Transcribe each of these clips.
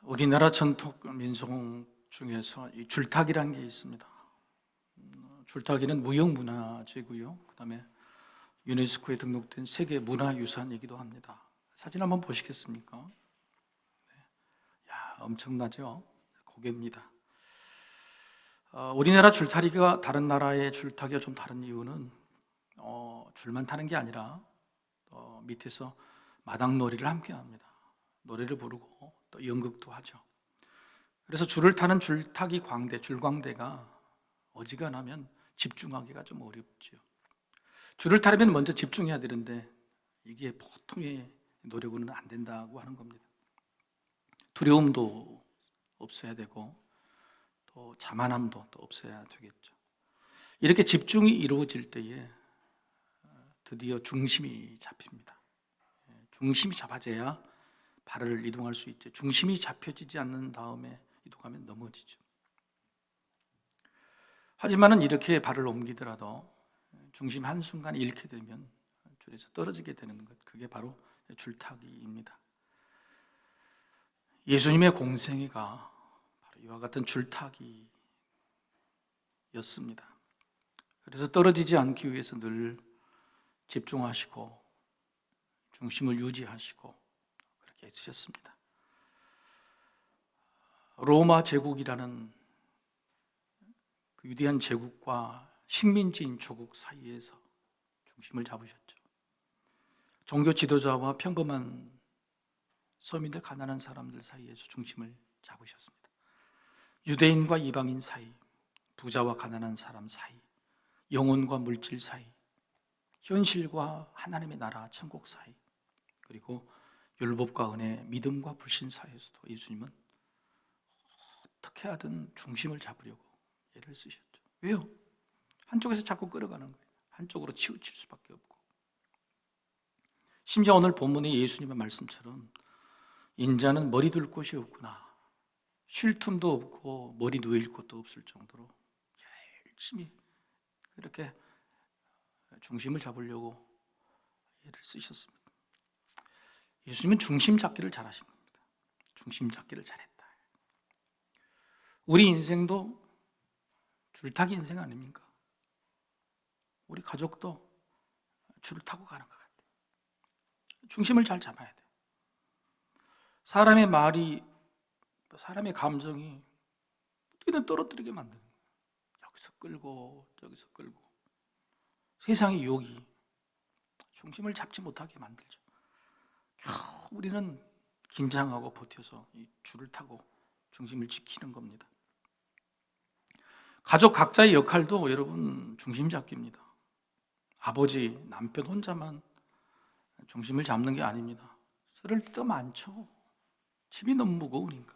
우리나라 전통 민속 중에서 이 줄타기라는 게 있습니다. 줄타기는 무형문화재고요. 그다음에 유네스코에 등록된 세계 문화유산이기도 합니다. 사진 한번 보시겠습니까? 야, 엄청나죠? 고개입니다. 우리나라 줄타기가 다른 나라의 줄타기와 좀 다른 이유는 줄만 타는 게 아니라 밑에서 마당놀이를 함께 합니다. 노래를 부르고 또 연극도 하죠. 그래서 줄을 타는 줄타기 광대, 줄광대가 어지간하면 집중하기가 좀 어렵죠. 줄을 타려면 먼저 집중해야 되는데 이게 보통의 노력으로는 안 된다고 하는 겁니다. 두려움도 없어야 되고 또 자만함도 또 없어야 되겠죠. 이렇게 집중이 이루어질 때에 드디어 중심이 잡힙니다. 중심이 잡아져야 발을 이동할 수 있죠. 중심이 잡혀지지 않는 다음에 이동하면 넘어지죠. 하지만은 이렇게 발을 옮기더라도 중심 한순간 잃게 되면 줄에서 떨어지게 되는 것, 그게 바로 줄타기입니다. 예수님의 공생애가 바로 이와 같은 줄타기였습니다. 그래서 떨어지지 않기 위해서 늘 집중하시고 중심을 유지하시고 그렇게 애쓰셨습니다. 로마 제국이라는 그 위대한 제국과 식민지인 조국 사이에서 중심을 잡으셨죠. 종교 지도자와 평범한 서민들, 가난한 사람들 사이에서 중심을 잡으셨습니다. 유대인과 이방인 사이, 부자와 가난한 사람 사이, 영혼과 물질 사이, 현실과 하나님의 나라, 천국 사이, 그리고 율법과 은혜, 믿음과 불신 사이에서도 예수님은 어떻게 하든 중심을 잡으려고 애를 쓰셨죠. 왜요? 한쪽에서 자꾸 끌어가는 거예요. 한쪽으로 치우칠 수밖에 없고. 심지어 오늘 본문의 예수님의 말씀처럼 인자는 머리 둘 곳이 없구나, 쉴 틈도 없고 머리 누일 곳도 없을 정도로 열심히 그렇게 중심을 잡으려고 애를 쓰셨습니다. 예수님은 중심 잡기를 잘하신 겁니다. 중심 잡기를 잘했다. 우리 인생도 줄타기 인생 아닙니까? 우리 가족도 줄을 타고 가는 것 같아요. 중심을 잘 잡아야 돼요. 사람의 말이, 사람의 감정이 어떻게든 떨어뜨리게 만드는 거예요. 여기서 끌고 저기서 끌고 세상의 유혹이 중심을 잡지 못하게 만들죠. 겨우 우리는 긴장하고 버텨서 이 줄을 타고 중심을 지키는 겁니다. 가족 각자의 역할도 여러분 중심 잡기입니다. 아버지, 남편 혼자만 중심을 잡는 게 아닙니다. 그럴 때도 많죠. 집이 너무 무거우니까.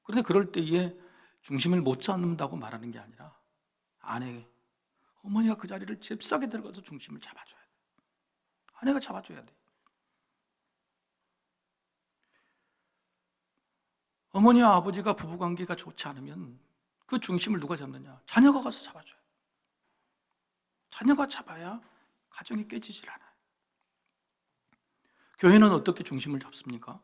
그런데 그럴 때에 중심을 못 잡는다고 말하는 게 아니라 아내, 어머니가 그 자리를 잽싸게 들어가서 중심을 잡아줘야 돼. 아내가 잡아줘야 돼. 어머니와 아버지가 부부관계가 좋지 않으면 그 중심을 누가 잡느냐? 자녀가 가서 잡아줘요. 자녀가 잡아야 가정이 깨지질 않아요. 교회는 어떻게 중심을 잡습니까?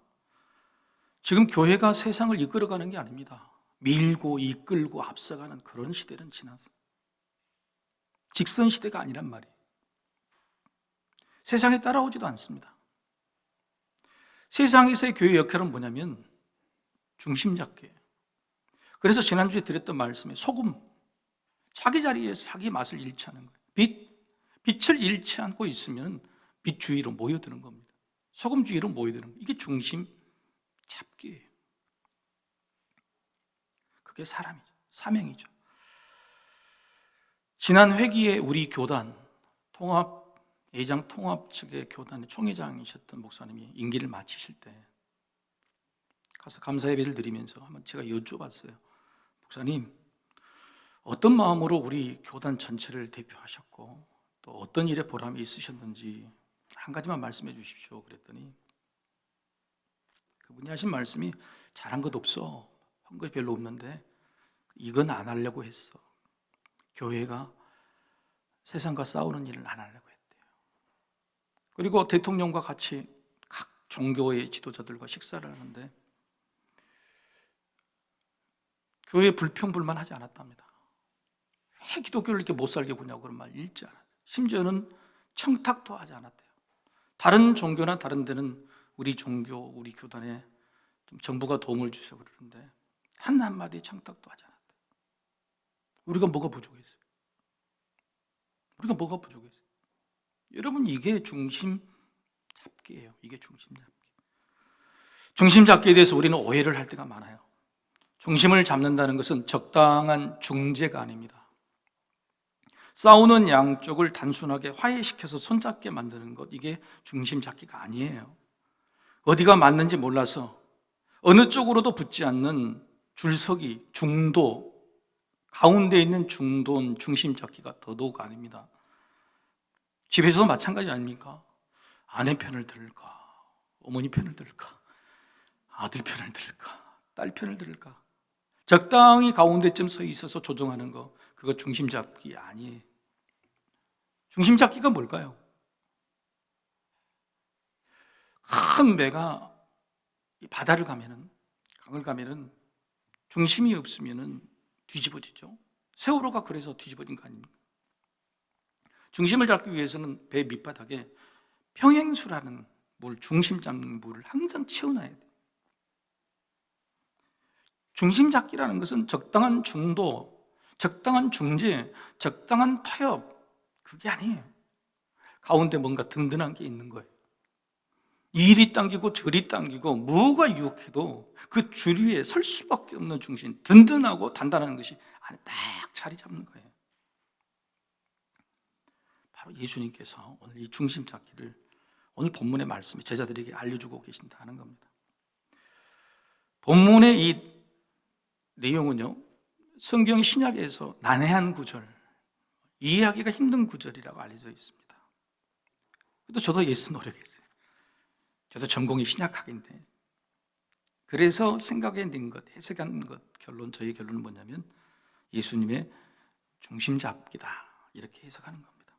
지금 교회가 세상을 이끌어가는 게 아닙니다. 밀고 이끌고 앞서가는 그런 시대는 지났어요. 직선 시대가 아니란 말이에요. 세상에 따라오지도 않습니다. 세상에서의 교회 역할은 뭐냐면 중심 잡기예요. 그래서 지난주에 드렸던 말씀에 소금, 자기 자리에서 자기 맛을 잃지 않은 거예요. 빛을 잃지 않고 있으면 빛 주위로 모여드는 겁니다. 소금 주위로 모여드는 거예요. 이게 중심 잡기예요. 그게 사람이죠. 사명이죠. 지난 회기에 우리 교단 예장 통합 측의 교단의 총회장이셨던 목사님이 임기를 마치실 때 가서 감사 예배를 드리면서 한번 제가 여쭤봤어요. 목사님, 어떤 마음으로 우리 교단 전체를 대표하셨고 또 어떤 일에 보람이 있으셨는지 한 가지만 말씀해 주십시오. 그랬더니 그분이 하신 말씀이 잘한 것 없어, 한 것이 별로 없는데 이건 안 하려고 했어. 교회가 세상과 싸우는 일을 안 하려고 했대요. 그리고 대통령과 같이 각 종교의 지도자들과 식사를 하는데 교회 불평불만하지 않았답니다. 왜 기독교를 이렇게 못 살게 구냐고 그런 말 읽지 않았어요. 심지어는 청탁도 하지 않았대요. 다른 종교나 다른 데는 우리 종교, 우리 교단에 좀 정부가 도움을 주세요 그러는데 한마디 청탁도 하지 않았대요. 우리가 뭐가 부족했어요? 우리가 뭐가 부족했어요? 여러분, 이게 중심 잡기예요. 이게 중심 잡기. 중심 잡기에 대해서 우리는 오해를 할 때가 많아요. 중심을 잡는다는 것은 적당한 중재가 아닙니다. 싸우는 양쪽을 단순하게 화해시켜서 손잡게 만드는 것, 이게 중심 잡기가 아니에요. 어디가 맞는지 몰라서 어느 쪽으로도 붙지 않는 줄서기, 중도, 가운데 있는 중도는 중심 잡기가 더더욱 아닙니다. 집에서도 마찬가지 아닙니까? 아내 편을 들을까? 어머니 편을 들을까? 아들 편을 들을까? 딸 편을 들을까? 적당히 가운데쯤 서 있어서 조정하는 거, 그거 중심 잡기 아니에요. 중심 잡기가 뭘까요? 큰 배가 바다를 가면은, 강을 가면은 중심이 없으면은 뒤집어지죠. 세월호가 그래서 뒤집어진 거 아닙니까? 중심을 잡기 위해서는 배 밑바닥에 평행수라는 물, 중심 잡는 물을 항상 채워놔야 돼요. 중심 잡기라는 것은 적당한 중도, 적당한 중재, 적당한 타협, 그게 아니에요. 가운데 뭔가 든든한 게 있는 거예요. 이리 당기고 저리 당기고 뭐가 유혹해도 그 주류에 설 수밖에 없는 중심, 든든하고 단단한 것이 안에 딱 자리 잡는 거예요. 바로 예수님께서 오늘 이 중심 잡기를 오늘 본문의 말씀에 제자들에게 알려주고 계신다는 겁니다. 본문의 이 내용은요, 성경 신약에서 난해한 구절, 이해하기가 힘든 구절이라고 알려져 있습니다. 그래도 저도 예수 노력했어요. 저도 전공이 신약학인데, 그래서 생각해낸 것, 해석한 것, 저희 결론은 뭐냐면 예수님의 중심 잡기다, 이렇게 해석하는 겁니다.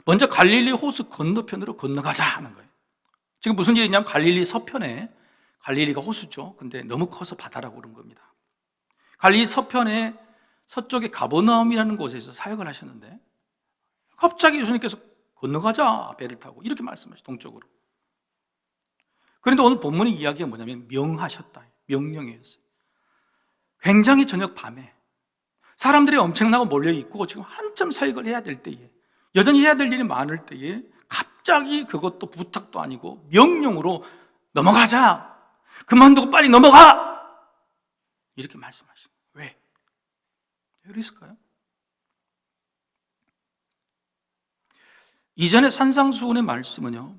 먼저 갈릴리 호수 건너편으로 건너가자 하는 거예요. 지금 무슨 일이 있냐면 갈릴리 서편에, 갈릴리가 호수죠. 근데 너무 커서 바다라고 그런 겁니다. 갈릴리 서편에 서쪽에 가버나움이라는 곳에서 사역을 하셨는데 갑자기 예수님께서 건너가자, 배를 타고, 이렇게 말씀하셨어요. 동쪽으로. 그런데 오늘 본문의 이야기가 뭐냐면 명하셨다, 명령이었어요. 굉장히 저녁 밤에 사람들이 엄청나게 몰려있고 지금 한참 사역을 해야 될 때에, 여전히 해야 될 일이 많을 때에 갑자기, 그것도 부탁도 아니고 명령으로 넘어가자, 그만두고 빨리 넘어가, 이렇게 말씀하신 거예요. 왜 그랬을까요? 이전에 산상수훈의 말씀은요,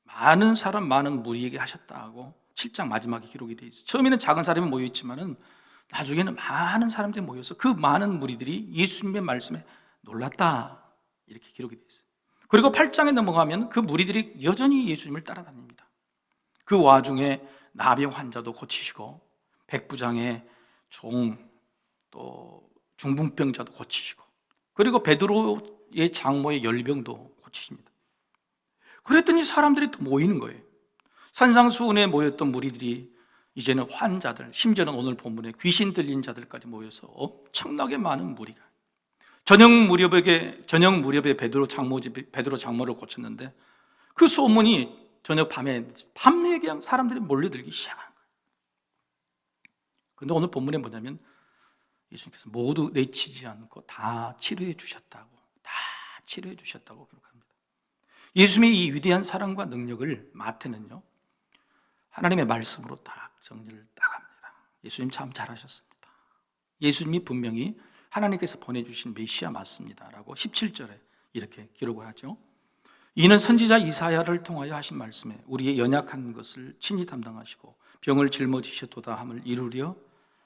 많은 사람, 많은 무리에게 하셨다고 7장 마지막에 기록이 되어 있어요. 처음에는 작은 사람이 모여있지만은 나중에는 많은 사람들이 모여서 그 많은 무리들이 예수님의 말씀에 놀랐다, 이렇게 기록이 되어 있어요. 그리고 8장에 넘어가면 그 무리들이 여전히 예수님을 따라다닙니다. 그 와중에 나병 환자도 고치시고, 백부장의 종, 또 중풍병자도 고치시고, 그리고 베드로의 장모의 열병도 고치십니다. 그랬더니 사람들이 또 모이는 거예요. 산상수훈에 모였던 무리들이 이제는 환자들, 심지어는 오늘 본문에 귀신 들린 자들까지 모여서 엄청나게 많은 무리가, 저녁 무렵에 베드로 장모를 고쳤는데 그 소문이 저녁 밤에 그냥 사람들이 몰려들기 시작한 거예요. 그런데 오늘 본문에 뭐냐면 예수님께서 모두 내치지 않고 다 치료해 주셨다고 기록합니다. 예수님의 이 위대한 사랑과 능력을 마태는요, 하나님의 말씀으로 딱 정리를 딱 합니다. 예수님 참 잘하셨습니다. 예수님이 분명히 하나님께서 보내주신 메시아 맞습니다 라고 17절에 이렇게 기록을 하죠. 이는 선지자 이사야를 통하여 하신 말씀에 우리의 연약한 것을 친히 담당하시고 병을 짊어지셨도다 함을 이루려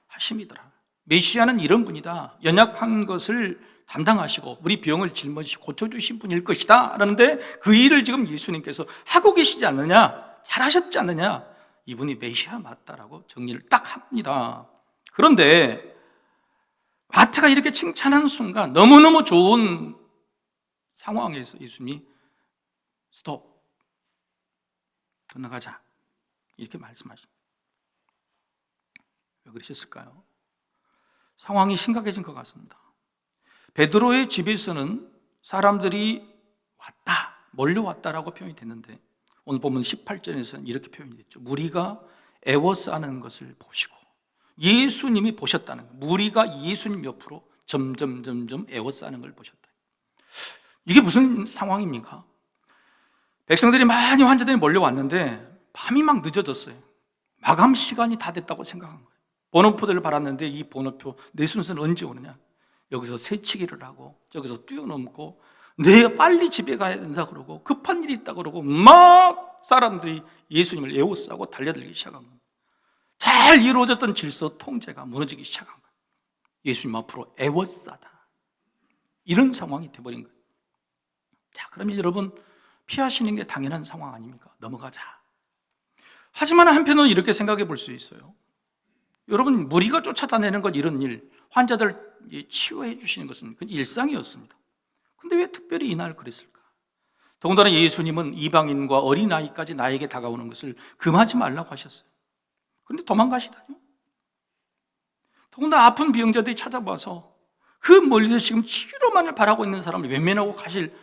하심이더라. 메시아는 이런 분이다, 연약한 것을 담당하시고 우리 병을 짊어지시고 고쳐주신 분일 것이다 라는데, 그 일을 지금 예수님께서 하고 계시지 않느냐, 잘하셨지 않느냐, 이분이 메시아 맞다라고 정리를 딱 합니다. 그런데 마태가 이렇게 칭찬하는 순간 너무너무 좋은 상황에서 예수님이 스톱, 건너가자, 이렇게 말씀하십니다. 왜 그러셨을까요? 상황이 심각해진 것 같습니다. 베드로의 집에서는 사람들이 왔다, 몰려왔다라고 표현이 됐는데 오늘 보면 18절에서는 이렇게 표현이 됐죠. 무리가 애워싸는 것을 보시고 예수님이 보셨다는 거예요. 무리가 예수님 옆으로 점점 애워싸는 걸 보셨다. 이게 무슨 상황입니까? 백성들이 많이 환자들이 몰려왔는데 밤이 막 늦어졌어요. 마감 시간이 다 됐다고 생각한 거예요. 번호표들을 받았는데 이 번호표 내 순서는 언제 오느냐? 여기서 새치기를 하고 저기서 뛰어넘고 내 빨리 집에 가야 된다 그러고 급한 일이 있다 그러고 막 사람들이 예수님을 에워싸고 달려들기 시작한 거예요. 잘 이루어졌던 질서 통제가 무너지기 시작한 거예요. 예수님 앞으로 에워싸다. 이런 상황이 돼버린 거예요. 자, 그러면 여러분 피하시는 게 당연한 상황 아닙니까? 넘어가자. 하지만 한편으로 이렇게 생각해 볼 수 있어요. 여러분 무리가 쫓아다니는 것 이런 일, 환자들 치유해 주시는 것은 그건 일상이었습니다. 근데 왜 특별히 이날 그랬을까? 더군다나 예수님은 이방인과 어린아이까지 나에게 다가오는 것을 금하지 말라고 하셨어요. 그런데 도망가시다뇨? 더군다나 아픈 병자들이 찾아와서 그 멀리서 지금 치유로만을 바라고 있는 사람을 외면하고 가실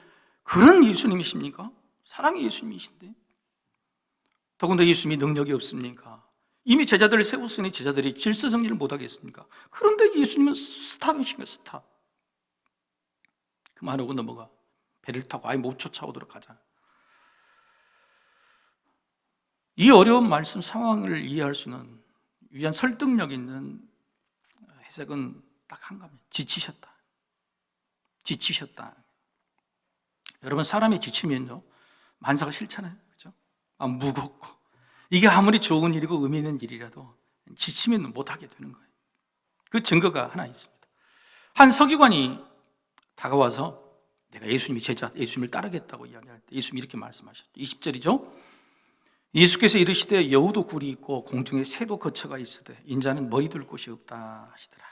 그런 예수님이십니까? 사랑의 예수님이신데 더군다나 예수님이 능력이 없습니까? 이미 제자들을 세웠으니 제자들이 질서 정리를 못하겠습니까? 그런데 예수님은 스타이신가 스타. 그만하고 넘어가. 배를 타고 아예 못 쫓아오도록 하자. 이 어려운 말씀 상황을 이해할 수는 위한 설득력 있는 해석은 딱 한 가지. 지치셨다. 지치셨다. 여러분 사람이 지치면요 만사가 싫잖아요. 그렇죠? 무겁고 이게 아무리 좋은 일이고 의미 있는 일이라도 지치면 못하게 되는 거예요. 그 증거가 하나 있습니다. 한 서기관이 다가와서 내가 예수님이 제자, 예수님을 따르겠다고 이야기할 때 예수님이 이렇게 말씀하셨죠. 20절이죠. 예수께서 이르시되 여우도 굴이 있고 공중에 새도 거처가 있으되 인자는 머리 둘 곳이 없다 하시더라.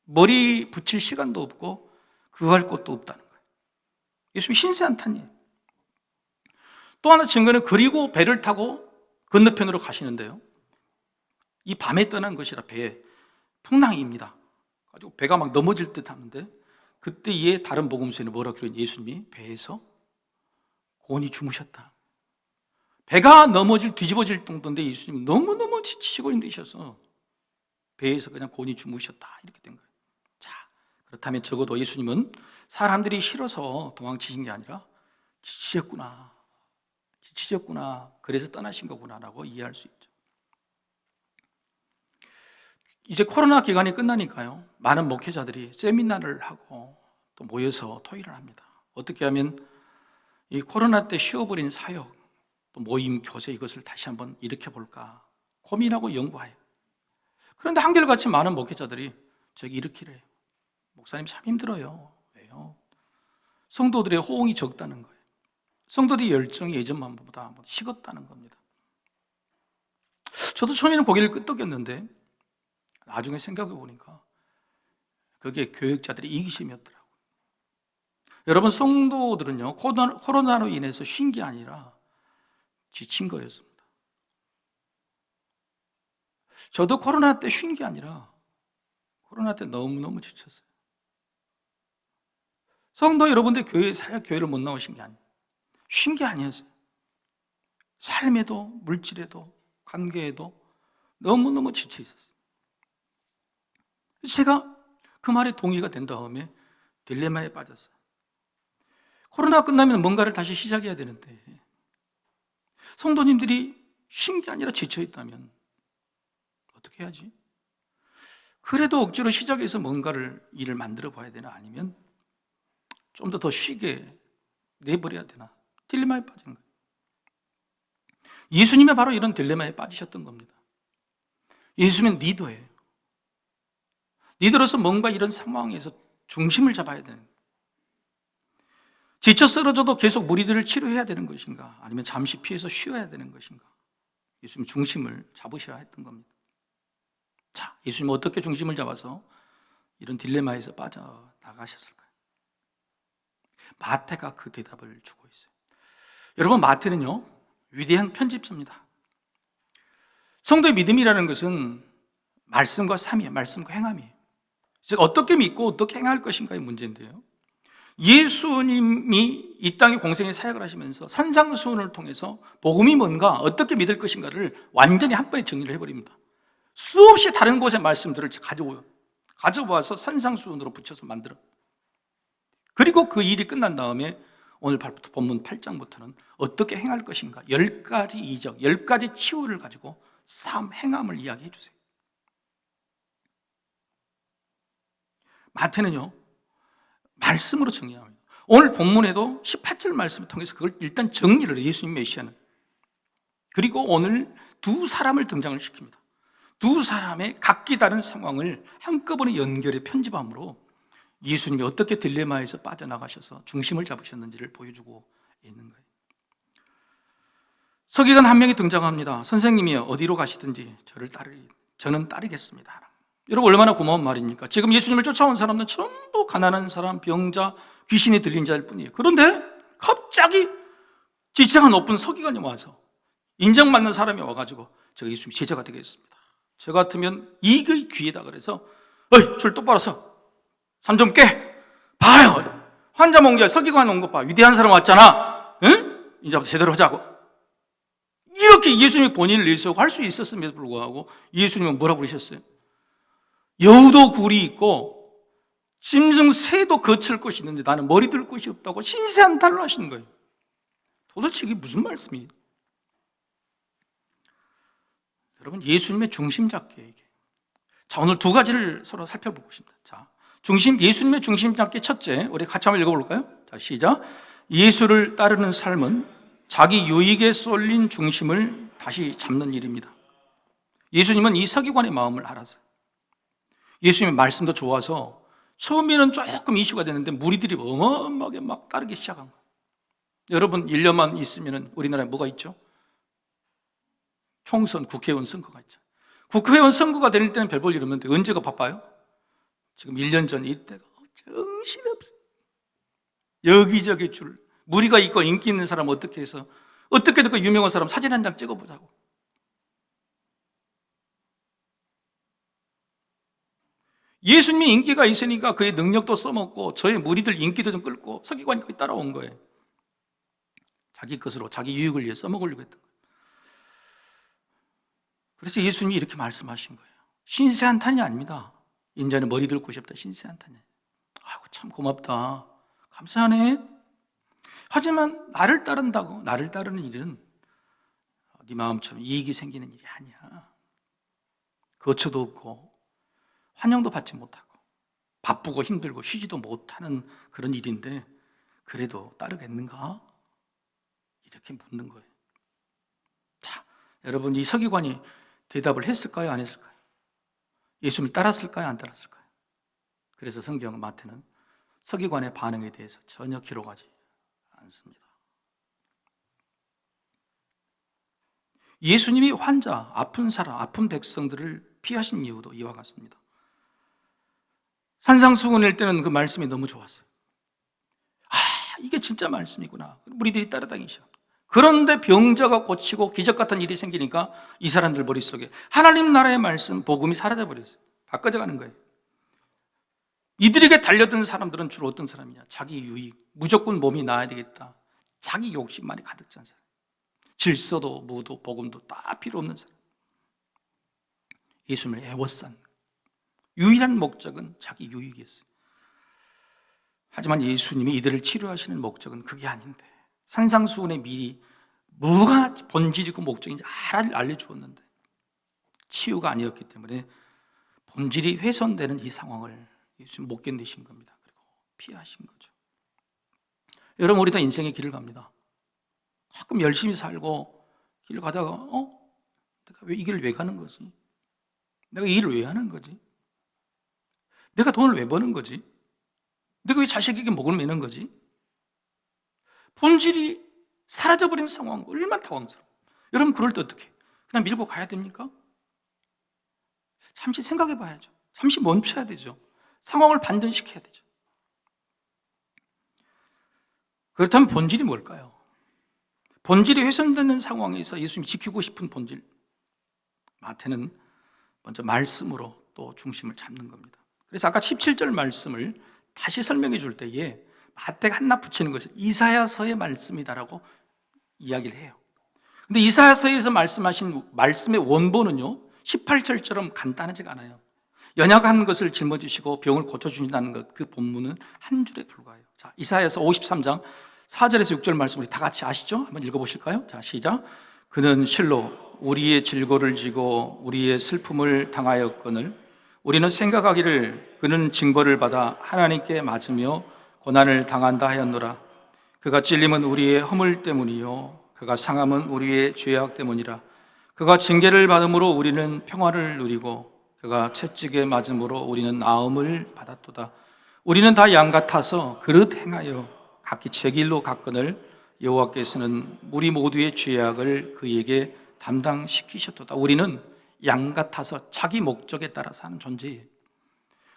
머리 붙일 시간도 없고 그할 곳도 없다는 거예요. 예수님이 신세 한탄이에요. 또 하나 증거는 그리고 배를 타고 건너편으로 가시는데요. 이 밤에 떠난 것이라 배에 풍랑입니다. 가지고 배가 막 넘어질 듯 하는데 그때 이에 다른 복음서에는 뭐라고 그러냐? 예수님이 배에서 곤히 주무셨다. 배가 뒤집어질 정도인데 예수님이 너무너무 지치시고 힘드셔서 배에서 그냥 곤히 주무셨다. 이렇게 된 거예요. 자, 그렇다면 적어도 예수님은 사람들이 싫어서 도망치신 게 아니라 지치셨구나. 그래서 떠나신 거구나라고 이해할 수 있죠. 이제 코로나 기간이 끝나니까요. 많은 목회자들이 세미나를 하고 또 모여서 토의를 합니다. 어떻게 하면 이 코로나 때 쉬어버린 사역, 또 모임, 교제 이것을 다시 한번 일으켜볼까 고민하고 연구해요. 그런데 한결같이 많은 목회자들이 저기 일으키래요. 목사님 참 힘들어요. 왜요? 성도들의 호응이 적다는 거예요. 성도들의 열정이 예전만보다 식었다는 겁니다. 저도 처음에는 고개를 끄덕였는데 나중에 생각해 보니까 그게 교역자들의 이기심이었더라고요. 여러분 성도들은요 코로나로 인해서 쉰 게 아니라 지친 거였습니다. 저도 코로나 때 쉰 게 아니라 코로나 때 너무너무 지쳤어요. 성도 여러분들 교회에 사역 교회를 못 나오신 게 아니에요. 쉰 게 아니었어요. 삶에도 물질에도 관계에도 너무너무 지쳐 있었어요. 제가 그 말에 동의가 된 다음에 딜레마에 빠졌어요. 코로나 끝나면 뭔가를 다시 시작해야 되는데 성도님들이 쉰 게 아니라 지쳐 있다면 어떻게 해야지? 그래도 억지로 시작해서 뭔가를 일을 만들어 봐야 되나 아니면 좀 더 쉬게 내버려야 되나 딜레마에 빠진 거예요. 예수님이 바로 이런 딜레마에 빠지셨던 겁니다. 예수님은 리더예요. 리더로서 뭔가 이런 상황에서 중심을 잡아야 되는 거예요. 지쳐 쓰러져도 계속 무리들을 치료해야 되는 것인가 아니면 잠시 피해서 쉬어야 되는 것인가 예수님 중심을 잡으셔야 했던 겁니다. 자, 예수님은 어떻게 중심을 잡아서 이런 딜레마에서 빠져나가셨을까요? 마태가 그 대답을 주고 있어요. 여러분 마태는요 위대한 편집자입니다. 성도의 믿음이라는 것은 말씀과 삶이에요. 말씀과 행함이에요. 즉 어떻게 믿고 어떻게 행할 것인가의 문제인데요, 예수님이 이 땅에 공생의 사역을 하시면서 산상수훈을 통해서 복음이 뭔가, 어떻게 믿을 것인가를 완전히 한 번에 정리를 해버립니다. 수없이 다른 곳의 말씀들을 가져와서 산상수훈으로 붙여서 만들어. 그리고 그 일이 끝난 다음에 오늘 본문 8장부터는 어떻게 행할 것인가, 10가지 이적, 10가지 치유를 가지고 행함을 이야기해 주세요. 마태는요, 말씀으로 정리합니다. 오늘 본문에도 18절 말씀을 통해서 그걸 일단 정리를 해요. 예수님 메시아는. 그리고 오늘 두 사람을 등장을 시킵니다. 두 사람의 각기 다른 상황을 한꺼번에 연결해 편집함으로 예수님이 어떻게 딜레마에서 빠져나가셔서 중심을 잡으셨는지를 보여주고 있는 거예요. 서기관 한 명이 등장합니다. 선생님이 어디로 가시든지 저는 따르겠습니다. 여러분, 얼마나 고마운 말입니까? 지금 예수님을 쫓아온 사람은 전부 가난한 사람, 병자, 귀신이 들린 자일 뿐이에요. 그런데 갑자기 지체가 높은 서기관이 와서, 인정받는 사람이 와가지고 제가 예수님 제자가 되겠습니다. 저 같으면 이의 귀에다 그래서 줄 똑바로 서, 잠 좀 깨, 봐요, 환자 몽기야, 서기관 온 것 봐, 위대한 사람 왔잖아, 응? 이제부터 제대로 하자고. 이렇게 예수님이 본인을 내세우고 할 수 있었음에도 불구하고 예수님은 뭐라고 그러셨어요? 여우도 굴이 있고 짐승 새도 거칠 것이 있는데 나는 머리 들 곳이 없다고 신세한탄을 하시는 거예요. 도대체 이게 무슨 말씀이에요? 여러분, 예수님의 중심 잡기예요, 이게. 자, 오늘 두 가지를 서로 살펴보고 싶습니다. 자, 예수님의 중심 잡기 첫째, 우리 같이 한번 읽어볼까요? 자, 시작. 예수를 따르는 삶은 자기 유익에 쏠린 중심을 다시 잡는 일입니다. 예수님은 이 서기관의 마음을 알았어요. 예수님의 말씀도 좋아서 처음에는 조금 이슈가 되는데 무리들이 어마어마하게 막 따르기 시작한 거예요. 여러분, 1년만 있으면 우리나라에 뭐가 있죠? 총선, 국회의원 선거가 있죠. 국회의원 선거가 될 때는 별 볼 일 없는데 언제가 바빠요? 지금 1년 전 이때가 정신없어요. 여기저기 무리가 있고 인기 있는 사람 어떻게 해서, 어떻게든 그 유명한 사람 사진 한 장 찍어보자고. 예수님이 인기가 있으니까 그의 능력도 써먹고 저의 무리들 인기도 좀 끌고 서기관이 거의 따라온 거예요. 자기 것으로, 자기 유익을 위해 써먹으려고 했던 거예요. 그래서 예수님이 이렇게 말씀하신 거예요. 신세한탄이 아닙니다. 인자는 머리 들 곳이 없다. 신세한탄이에요. 아이고, 참 고맙다, 감사하네. 하지만 나를 따르는 일은 네 마음처럼 이익이 생기는 일이 아니야. 거처도 없고 환영도 받지 못하고 바쁘고 힘들고 쉬지도 못하는 그런 일인데 그래도 따르겠는가? 이렇게 묻는 거예요. 자, 여러분, 이 서기관이 대답을 했을까요? 안 했을까요? 예수님을 따랐을까요? 안 따랐을까요? 그래서 성경 마태는 서기관의 반응에 대해서 전혀 기록하지 않습니다. 예수님이 환자, 아픈 사람, 아픈 백성들을 피하신 이유도 이와 같습니다. 산상수훈일 때는 그 말씀이 너무 좋았어요. 이게 진짜 말씀이구나. 무리들이 따라다니셔. 그런데 병자가 고치고 기적 같은 일이 생기니까 이 사람들 머릿속에 하나님 나라의 말씀, 복음이 사라져버렸어요. 바꿔져 가는 거예요. 이들에게 달려든 사람들은 주로 어떤 사람이냐? 자기 유익, 무조건 몸이 나아야 되겠다, 자기 욕심만이 가득 찬 사람, 질서도 무도 복음도 다 필요 없는 사람, 예수님을 애워싼 유일한 목적은 자기 유익이었어요. 하지만 예수님이 이들을 치료하시는 목적은 그게 아닌데, 산상수훈의 미리 뭐가 본질이고 목적인지 알려주었는데 치유가 아니었기 때문에 본질이 훼손되는 이 상황을 예수님 못 견디신 겁니다. 그리고 피하신 거죠. 여러분, 우리 다 인생의 길을 갑니다. 가끔 열심히 살고 길을 가다가 내가 이 길을 왜 가는 거지? 내가 이 일을 왜 하는 거지? 내가 돈을 왜 버는 거지? 내가 왜 자식에게 목을 매는 거지? 본질이 사라져버린 상황, 얼마나 당황스러워. 여러분, 그럴 때 어떻게? 그냥 밀고 가야 됩니까? 잠시 생각해 봐야죠. 잠시 멈춰야 되죠. 상황을 반전시켜야 되죠. 그렇다면 본질이 뭘까요? 본질이 훼손되는 상황에서 예수님이 지키고 싶은 본질, 마태는 먼저 말씀으로 또 중심을 잡는 겁니다. 그래서 아까 17절 말씀을 다시 설명해 줄 때에 마태가 하나 붙이는 것은 이사야서의 말씀이다라고 이야기를 해요. 근데 이사야서에서 말씀하신 말씀의 원본은요 18절처럼 간단하지가 않아요. 연약한 것을 짊어지시고 병을 고쳐주신다는 것, 그 본문은 한 줄에 불과해요. 자, 이사야서 53장 4절에서 6절 말씀 우리 다 같이 아시죠? 한번 읽어보실까요? 자, 시작. 그는 실로 우리의 질고를 지고 우리의 슬픔을 당하였거늘 우리는 생각하기를 그는 징벌을 받아 하나님께 맞으며 고난을 당한다 하였노라. 그가 찔림은 우리의 허물 때문이요 그가 상함은 우리의 죄악 때문이라. 그가 징계를 받음으로 우리는 평화를 누리고 그가 채찍에 맞음으로 우리는 나음을 받았도다. 우리는 다 양 같아서 그릇 행하여 각기 제 길로 갔거늘 여호와께서는 우리 모두의 죄악을 그에게 담당시키셨도다. 우리는 양 같아서 자기 목적에 따라서 하는 존재예요.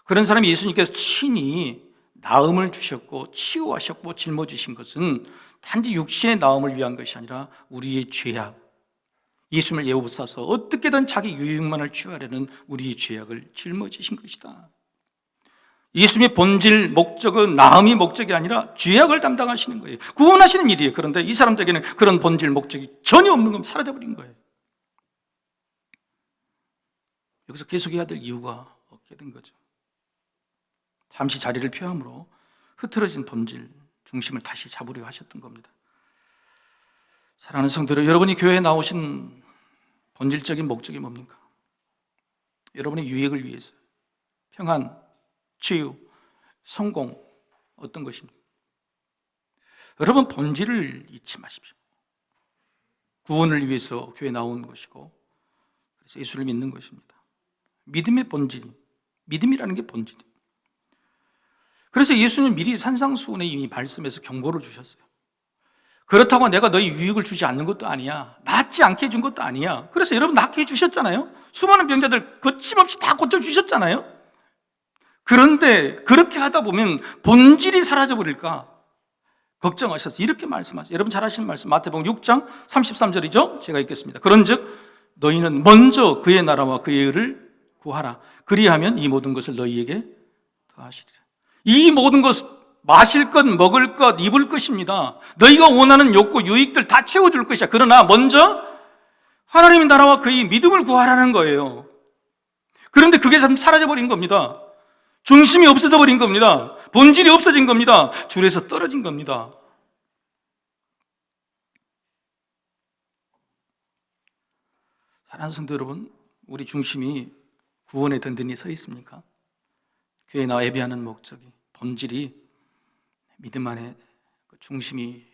그런 사람이 예수님께서 친히 나음을 주셨고 치유하셨고 짊어지신 것은 단지 육신의 나음을 위한 것이 아니라 우리의 죄악, 예수님을 예우사서 어떻게든 자기 유익만을 취하려는 우리의 죄악을 짊어지신 것이다. 예수님의 본질 목적은 나음이 목적이 아니라 죄악을 담당하시는 거예요. 구원하시는 일이에요. 그런데 이 사람들에게는 그런 본질 목적이 전혀 없는 겁니다. 사라져버린 거예요. 여기서 계속해야 될 이유가 없게 된 거죠. 잠시 자리를 피함으로 흐트러진 본질 중심을 다시 잡으려 하셨던 겁니다. 사랑하는 성도들, 여러분이 교회에 나오신 본질적인 목적이 뭡니까? 여러분의 유익을 위해서 평안, 치유, 성공 어떤 것입니까? 여러분 본질을 잊지 마십시오. 구원을 위해서 교회에 나온 것이고 그래서 예수를 믿는 것입니다. 믿음의 본질, 믿음이라는 게 본질이에요. 그래서 예수는 미리 산상수훈에 이미 말씀해서 경고를 주셨어요. 그렇다고 내가 너희 유익을 주지 않는 것도 아니야. 낫지 않게 해준 것도 아니야. 그래서 여러분 낫게 해주셨잖아요. 수많은 병자들 거침없이 다 고쳐주셨잖아요. 그런데 그렇게 하다 보면 본질이 사라져버릴까 걱정하셔서 이렇게 말씀하세요. 여러분 잘 아시는 말씀 마태복음 6장 33절이죠. 제가 읽겠습니다. 그런즉 너희는 먼저 그의 나라와 그의 의를 구하라. 그리하면 이 모든 것을 너희에게 더하시리라. 이 모든 것, 마실 것, 먹을 것, 입을 것입니다. 너희가 원하는 욕구, 유익들 다 채워줄 것이야. 그러나 먼저 하나님의 나라와 그의 믿음을 구하라는 거예요. 그런데 그게 사라져버린 겁니다. 중심이 없어져 버린 겁니다. 본질이 없어진 겁니다. 줄에서 떨어진 겁니다. 사랑하는 성도 여러분, 우리 중심이 구원에 든든히 서 있습니까? 교회에 나와 예배하는 목적이, 본질이 믿음 안에 중심이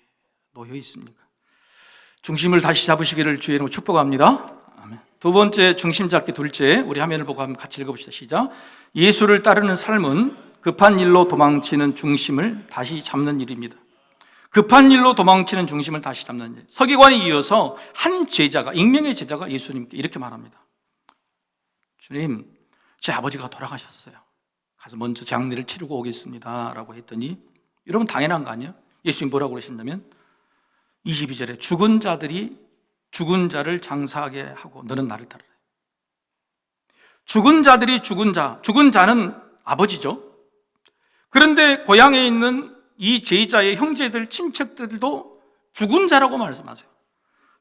놓여 있습니까? 중심을 다시 잡으시기를 주의 이름으로 축복합니다. 아멘. 두 번째 중심 잡기 둘째, 우리 화면을 보고 한번 같이 읽어봅시다. 시작. 예수를 따르는 삶은 급한 일로 도망치는 중심을 다시 잡는 일입니다. 급한 일로 도망치는 중심을 다시 잡는 일. 서기관에 이어서 한 제자가, 익명의 제자가 예수님께 이렇게 말합니다. 주님, 제 아버지가 돌아가셨어요. 가서 먼저 장례를 치르고 오겠습니다 라고 했더니, 여러분 당연한 거 아니에요? 예수님 뭐라고 그러신다면 22절에 죽은 자들이 죽은 자를 장사하게 하고 너는 나를 따르라. 죽은 자들이 죽은 자는 아버지죠. 그런데 고향에 있는 이 제자의 형제들, 친척들도 죽은 자라고 말씀하세요.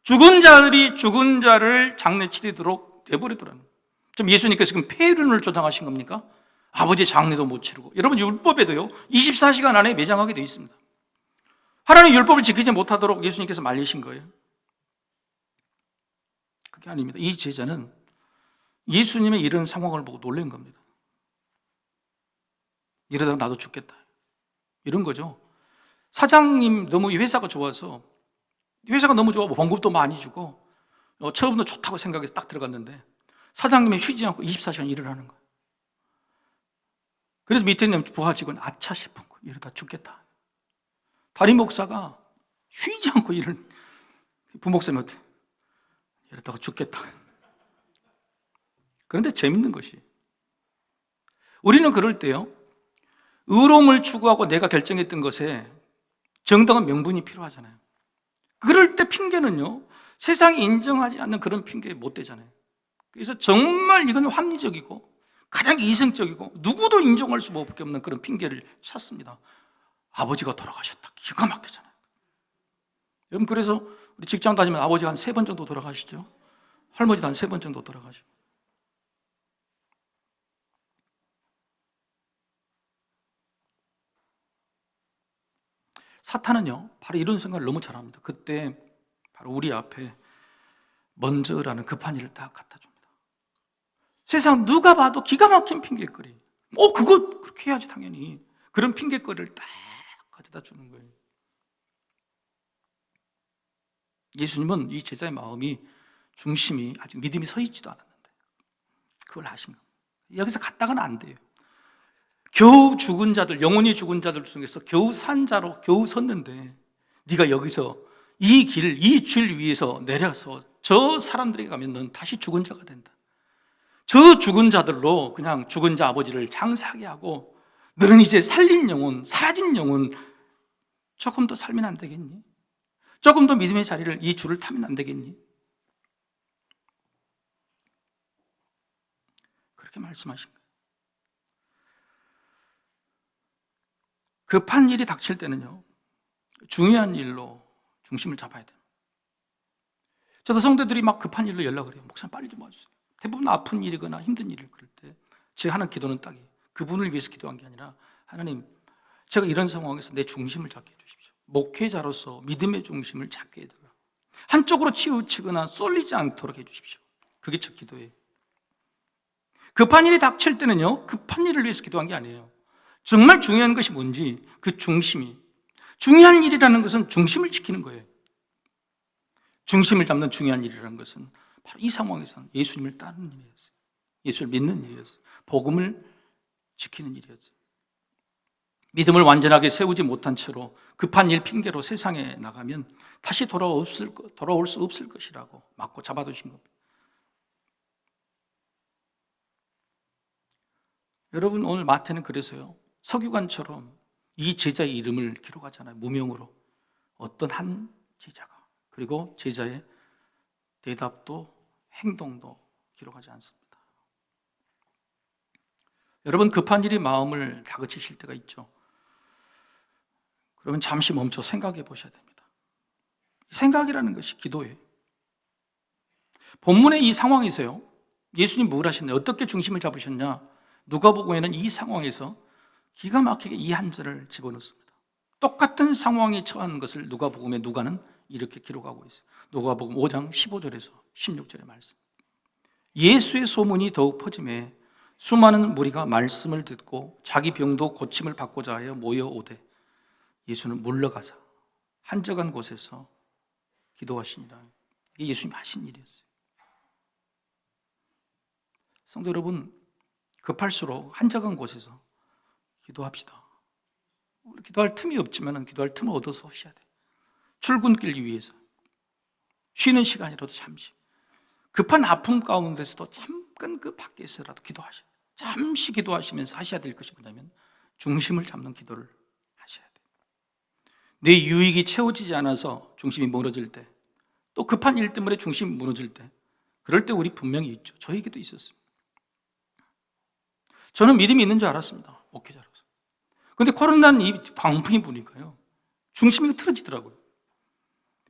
죽은 자들이 죽은 자를 장례 치르도록 내버리더라는 거예요. 좀 예수님께서 지금 폐륜을 조장하신 겁니까? 아버지 장례도 못 치르고. 여러분 율법에도요 24시간 안에 매장하게 되어 있습니다. 하나님 율법을 지키지 못하도록 예수님께서 말리신 거예요. 그게 아닙니다. 이 제자는 예수님의 이런 상황을 보고 놀란 겁니다. 이러다가 나도 죽겠다 이런 거죠. 사장님 너무 이 회사가 좋아서, 회사가 너무 좋아, 봉급도 많이 주고 처음부터 좋다고 생각해서 딱 들어갔는데 사장님이 쉬지 않고 24시간 일을 하는 거예요. 그래서 밑에 있는 부하 직원 아차 싶은 거예요. 이러다 죽겠다. 담임 목사가 쉬지 않고 일을, 부목사님한테 이러다가 죽겠다. 그런데 재밌는 것이, 우리는 그럴 때요 의로움을 추구하고 내가 결정했던 것에 정당한 명분이 필요하잖아요. 그럴 때 핑계는요 세상이 인정하지 않는 그런 핑계 못 대잖아요. 그래서 정말 이건 합리적이고 가장 이성적이고 누구도 인정할 수밖에 없는 그런 핑계를 찾습니다. 아버지가 돌아가셨다. 기가 막히잖아요. 여러분, 그래서 우리 직장 다니면 아버지가 한 3번 정도 돌아가시죠. 할머니도 한 3번 정도 돌아가시고. 사탄은요, 바로 이런 생각을 너무 잘합니다. 그때 바로 우리 앞에 먼저라는 급한 일을 딱 갖다 줍니다. 세상 누가 봐도 기가 막힌 핑계거리. 그거 그렇게 해야지 당연히. 그런 핑계거리를 딱 가져다 주는 거예요. 예수님은 이 제자의 마음이, 중심이 아직 믿음이 서 있지도 않았는데 그걸 아신 겁니다. 여기서 갔다가는 안 돼요. 겨우 죽은 자들, 영원히 죽은 자들 중에서 겨우 산 자로 겨우 섰는데 네가 여기서 이 길, 이 줄 위에서 내려서 저 사람들에게 가면 넌 다시 죽은 자가 된다. 저 죽은 자들로 그냥 죽은 자 아버지를 장사하게 하고 너는 이제 살린 영혼, 사라진 영혼 조금 더 살면 안 되겠니? 조금 더 믿음의 자리를, 이 줄을 타면 안 되겠니? 그렇게 말씀하신 거예요. 급한 일이 닥칠 때는요, 중요한 일로 중심을 잡아야 돼요. 저도 성도들이 막 급한 일로 연락을 해요. 목사님 빨리 좀 와주세요. 대부분 아픈 일이거나 힘든 일을 그럴 때 제가 하는 기도는 딱 그분을 위해서 기도한 게 아니라, 하나님, 제가 이런 상황에서 내 중심을 잡게 해주십시오. 목회자로서 믿음의 중심을 잡게 해달라. 한쪽으로 치우치거나 쏠리지 않도록 해주십시오. 그게 첫 기도예요. 급한 일이 닥칠 때는요, 급한 일을 위해서 기도한 게 아니에요. 정말 중요한 것이 뭔지, 그 중심이, 중요한 일이라는 것은 중심을 지키는 거예요. 중심을 잡는 중요한 일이라는 것은 바로 이 상황에서는 예수님을 따르는 일이었어요. 예수를 믿는 일이었어요. 복음을 지키는 일이었어요. 믿음을 완전하게 세우지 못한 채로 급한 일 핑계로 세상에 나가면 다시 돌아올 수 없을 것이라고 막고 잡아두신 겁니다. 여러분, 오늘 마태는 그래서요, 서기관처럼 이 제자의 이름을 기록하잖아요. 무명으로. 어떤 한 제자가. 그리고 제자의 대답도 행동도 기록하지 않습니다. 여러분, 급한 일이 마음을 다그치실 때가 있죠. 그러면 잠시 멈춰 생각해 보셔야 됩니다. 생각이라는 것이 기도예요. 본문의 이 상황에서요, 예수님 뭘 하셨냐, 어떻게 중심을 잡으셨냐, 누가복음에는 이 상황에서 기가 막히게 이 한 절을 집어넣습니다. 똑같은 상황에 처한 것을 누가복음의 누가는 이렇게 기록하고 있어요. 누가복음 5장 15절에서 16절의 말씀. 예수의 소문이 더욱 퍼짐에 수많은 무리가 말씀을 듣고 자기 병도 고침을 받고자 하여 모여오되 예수는 물러가사 한적한 곳에서 기도하시니라. 이게 예수님이 하신 일이었어요. 성도 여러분, 급할수록 한적한 곳에서 기도합시다. 우리 기도할 틈이 없지만 기도할 틈을 얻어서 하셔야 돼요. 출근길 위해서 쉬는 시간이라도 잠시, 급한 아픔 가운데서도 잠깐 그 밖에서라도 기도하셔야 돼요. 잠시 기도하시면서 하셔야 될 것이 뭐냐면 중심을 잡는 기도를 하셔야 돼요. 내 유익이 채워지지 않아서 중심이 무너질 때, 또 급한 일 때문에 중심이 무너질 때, 그럴 때 우리 분명히 있죠. 저에게도 있었습니다. 저는 믿음이 있는 줄 알았습니다. 목회자로서. 그런데 코로나는 이 광풍이 부니까요, 중심이 틀어지더라고요.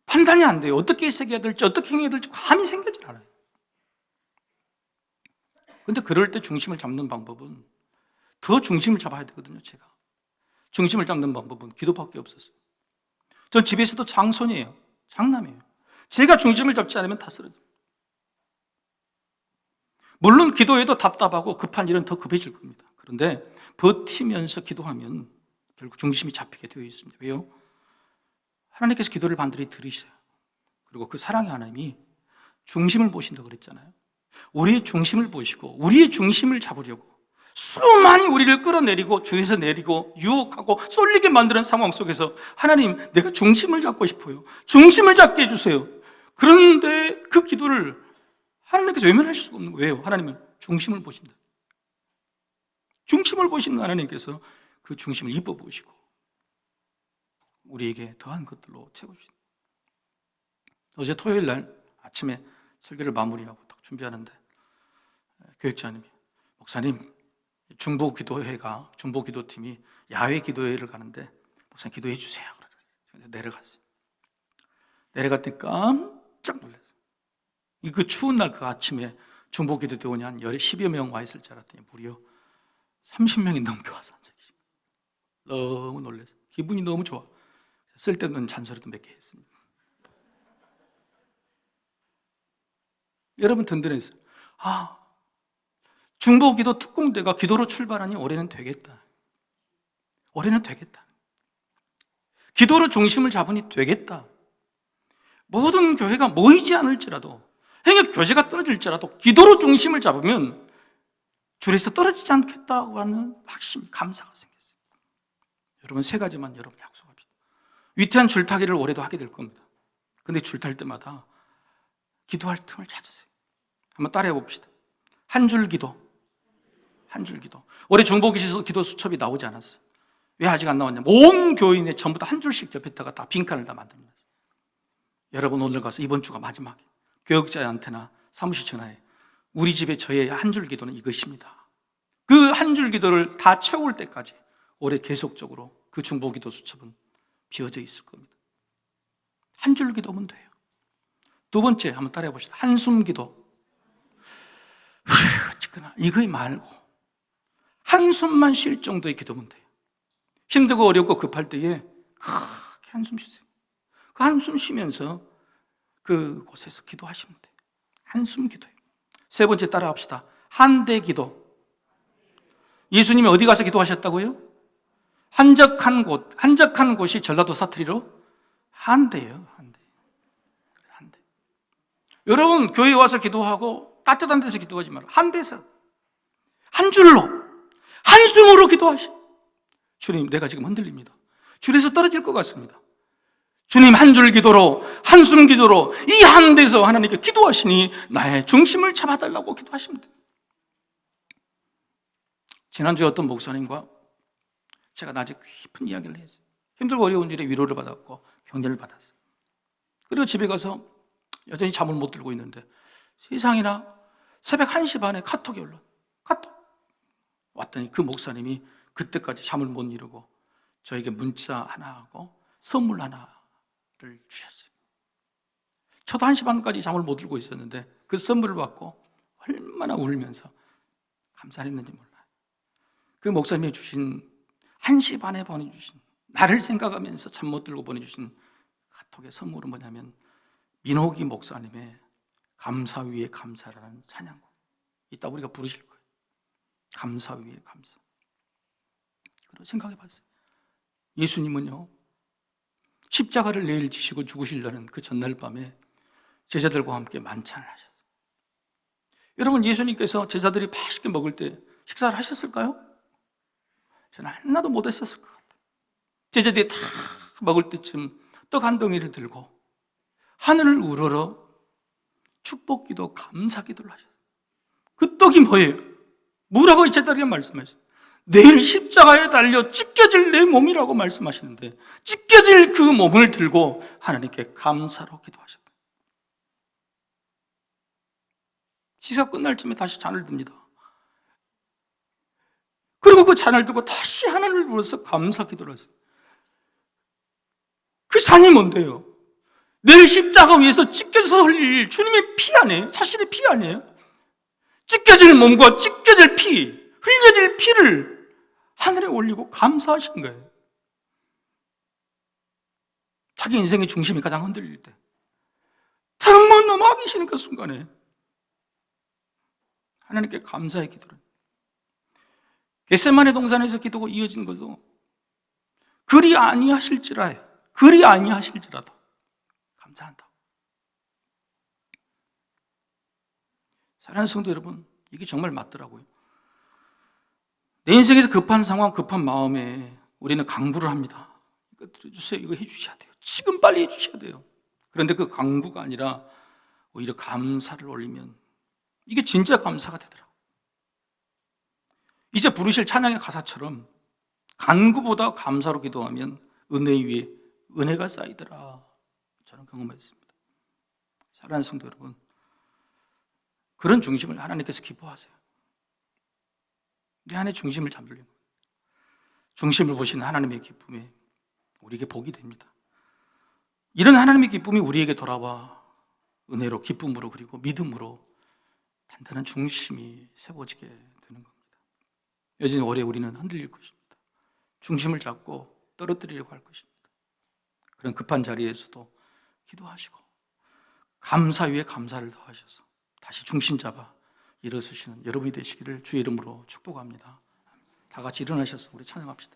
판단이 안 돼요. 어떻게 해석해야 될지, 어떻게 행해야 될지 감이 생기질 않아요. 그런데 그럴 때 중심을 잡는 방법은, 더 중심을 잡아야 되거든요. 제가 중심을 잡는 방법은 기도밖에 없었어요. 전 집에서도 장손이에요. 장남이에요. 제가 중심을 잡지 않으면 다 쓰러져요. 물론 기도해도 답답하고 급한 일은 더 급해질 겁니다. 그런데 버티면서 기도하면 결국 중심이 잡히게 되어 있습니다. 왜요? 하나님께서 기도를 반드시 들으셔요. 그리고 그 사랑의 하나님이 중심을 보신다고 그랬잖아요. 우리의 중심을 보시고 우리의 중심을 잡으려고 수많이 우리를 끌어내리고 주에서 내리고 유혹하고 쏠리게 만드는 상황 속에서, 하나님, 내가 중심을 잡고 싶어요. 중심을 잡게 해주세요. 그런데 그 기도를 하나님께서 외면하실 수가 없는 거예요. 왜요? 하나님은 중심을 보신다. 중심을 보시는 하나님께서 그 중심을 이뻐 보시고 우리에게 더한 것들로 채워주신다. 어제 토요일 날 아침에 설교를 마무리하고 딱 준비하는데 교육자님이 목사님, 중보 기도팀이 야외 기도회를 가는데 목사님 기도해 주세요. 그래서 내려갔어요. 내려갔더니 깜짝 놀랐어요. 그 추운 날 그 아침에 중보 기도대원이 한 10여 명 와 있을 줄 알았더니 무려 30명이 넘게 와서 앉아 계십니다. 너무 놀랐어요. 기분이 너무 좋아. 쓸데없는 잔소리도 몇 개 했습니다. 여러분 든든했어요. 중보기도 특공대가 기도로 출발하니 올해는 되겠다. 올해는 되겠다. 기도로 중심을 잡으니 되겠다. 모든 교회가 모이지 않을지라도, 행여 교제가 떨어질지라도 기도로 중심을 잡으면 줄에서 떨어지지 않겠다고 하는 확신, 감사가 생겼어요. 여러분 세 가지만 여러분 약속합시다. 위태한 줄타기를 올해도 하게 될 겁니다. 근데 줄탈 때마다 기도할 틈을 찾으세요. 한번 따라해 봅시다. 한 줄 기도. 한 줄 기도. 올해 중보기도 수첩이 나오지 않았어요. 왜 아직 안 나왔냐? 온 교인에 전부 다 한 줄씩 접했다가 다 빈칸을 다 만듭니다. 여러분 오늘 가서 이번 주가 마지막에 교역자한테나 사무실 전화해. 우리 집에 저의 한 줄 기도는 이것입니다. 그 한 줄 기도를 다 채울 때까지 올해 계속적으로 그 중보기도 수첩은 비어져 있을 겁니다. 한 줄 기도면 돼요. 두 번째 한번 따라해 봅시다. 한숨 기도. 어쨌거나 이거 말고 한숨만 쉴 정도의 기도면 돼요. 힘들고 어렵고 급할 때에 크게 한숨 쉬세요. 그 한숨 쉬면서 그곳에서 기도하시면 돼요. 한숨 기도예요. 세 번째 따라합시다. 한대 기도. 예수님이 어디 가서 기도하셨다고요? 한적한 곳이 전라도 사투리로 한대예요. 한대. 여러분 교회 와서 기도하고 따뜻한 데서 기도하지 말고 한 데서 한 줄로 한숨으로 기도하시. 주님, 내가 지금 흔들립니다. 줄에서 떨어질 것 같습니다. 주님, 한 줄 기도로, 한숨 기도로 이 한 데서 하나님께 기도하시니 나의 중심을 잡아달라고 기도하시면 돼요. 지난주에 어떤 목사님과 제가 낮에 깊은 이야기를 했어요. 힘들고 어려운 일에 위로를 받았고 격려를 받았어요. 그리고 집에 가서 여전히 잠을 못 들고 있는데 세상이나 새벽 1시 반에 카톡이 올라. 카톡 왔더니 그 목사님이 그때까지 잠을 못 이루고 저에게 문자 하나하고 선물 하나를 주셨어요. 저도 1시 반까지 잠을 못 들고 있었는데 그 선물을 받고 얼마나 울면서 감사했는지 몰라요. 그 목사님이 주신 1시 반에 보내주신, 나를 생각하면서 잠 못 들고 보내주신 카톡의 선물은 뭐냐면 민호기 목사님의 감사 위에 감사라는 찬양곡. 이따 우리가 부르실 거예요. 감사 위에 감사. 그리고 생각해 봤어요. 예수님은요, 십자가를 내일 지시고 죽으시려는 그 전날 밤에 제자들과 함께 만찬을 하셨어요. 여러분, 예수님께서 제자들이 맛있게 먹을 때 식사를 하셨을까요? 저는 하나도 못했었을 것 같아요. 제자들이 다 먹을 때쯤 떡 한 덩이를 들고 하늘을 우러러 축복기도 감사기도를 하셨어요. 그 떡이 뭐예요? 뭐라고 제자들이 말씀하셨어요? 내일 십자가에 달려 찢겨질 내 몸이라고 말씀하시는데 찢겨질 그 몸을 들고 하나님께 감사로 기도하셨다. 식사 끝날 쯤에 다시 잔을 듭니다. 그리고 그 잔을 들고 다시 하나님을 불러서 감사 기도를 하세요. 그 잔이 뭔데요? 내일 십자가 위에서 찢겨져서 흘릴 주님의 피 아니에요? 자신의 피 아니에요? 찢겨질 몸과 찢겨질 피, 흘려질 피를 하늘에 올리고 감사하신 거예요. 자기 인생의 중심이 가장 흔들릴 때, 다른 분 너무 하기 싫은 그 순간에 하나님께 감사의 기도를. 겟세마네 동산에서 기도가 이어진 것도 그리 아니하실지라도 감사한다. 사랑하는 성도 여러분, 이게 정말 맞더라고요. 내 인생에서 급한 상황, 급한 마음에 우리는 강구를 합니다. 이거 들어주세요. 이거 해주셔야 돼요. 지금 빨리 해주셔야 돼요. 그런데 그 강구가 아니라 오히려 감사를 올리면 이게 진짜 감사가 되더라고요. 이제 부르실 찬양의 가사처럼 간구보다 감사로 기도하면 은혜 위에 은혜가 쌓이더라. 저는 경험했습니다. 사랑하는 성도 여러분, 그런 중심을 하나님께서 기뻐하세요. 내 안에 중심을 잡으려는 거예요. 중심을 보시는 하나님의 기쁨이 우리에게 복이 됩니다. 이런 하나님의 기쁨이 우리에게 돌아와 은혜로, 기쁨으로, 그리고 믿음으로 단단한 중심이 세워지게 되는 겁니다. 여전히 오래 우리는 흔들릴 것입니다. 중심을 잡고 떨어뜨리려고 할 것입니다. 그런 급한 자리에서도 기도하시고 감사 위에 감사를 더하셔서 다시 중심 잡아 일어서시는 여러분이 되시기를 주의 이름으로 축복합니다. 다 같이 일어나셔서 우리 찬양합시다.